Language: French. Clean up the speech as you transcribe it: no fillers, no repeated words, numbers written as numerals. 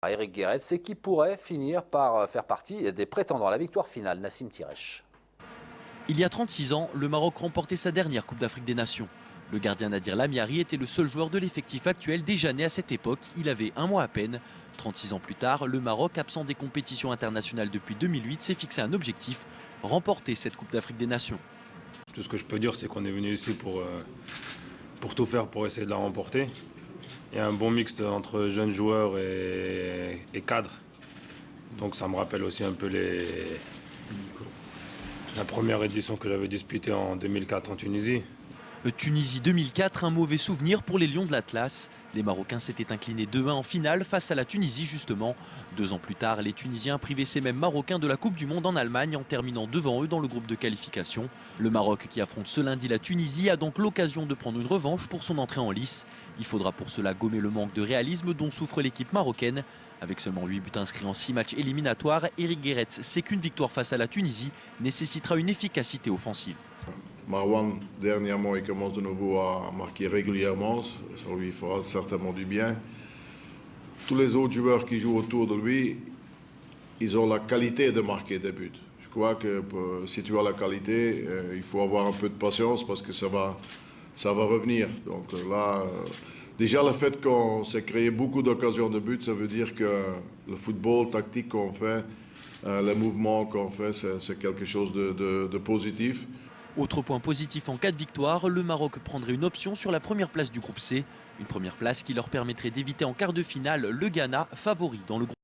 à Eric Guéretz et qui pourrait finir par faire partie des prétendants à la victoire finale. Nassim Tirech. Il y a 36 ans, le Maroc remportait sa dernière Coupe d'Afrique des Nations. Le gardien Nadir Lamiari était le seul joueur de l'effectif actuel déjà né à cette époque. Il avait un mois à peine. 36 ans plus tard, le Maroc, absent des compétitions internationales depuis 2008, s'est fixé un objectif, remporter cette Coupe d'Afrique des Nations. Tout ce que je peux dire, c'est qu'on est venu ici pour tout faire pour essayer de la remporter. Il y a un bon mixte entre jeunes joueurs et cadres. Donc ça me rappelle aussi un peu la première édition que j'avais disputée en 2004 en Tunisie. Tunisie 2004, un mauvais souvenir pour les Lions de l'Atlas. Les Marocains s'étaient inclinés 2-1 en finale face à la Tunisie justement. 2 ans plus tard, les Tunisiens privaient ces mêmes Marocains de la Coupe du Monde en Allemagne en terminant devant eux dans le groupe de qualification. Le Maroc qui affronte ce lundi la Tunisie a donc l'occasion de prendre une revanche pour son entrée en lice. Il faudra pour cela gommer le manque de réalisme dont souffre l'équipe marocaine. Avec seulement 8 buts inscrits en 6 matchs éliminatoires, Eric Guéretz sait qu'une victoire face à la Tunisie nécessitera une efficacité offensive. Marwan, dernièrement, il commence de nouveau à marquer régulièrement. Ça lui fera certainement du bien. Tous les autres joueurs qui jouent autour de lui, ils ont la qualité de marquer des buts. Je crois que si tu as la qualité, il faut avoir un peu de patience parce que ça va revenir. Donc là, déjà le fait qu'on s'est créé beaucoup d'occasions de but, ça veut dire que le football tactique qu'on fait, les mouvements qu'on fait, c'est quelque chose de positif. Autre point positif en cas de victoire, le Maroc prendrait une option sur la première place du groupe C. Une première place qui leur permettrait d'éviter en quart de finale le Ghana, favori dans le groupe.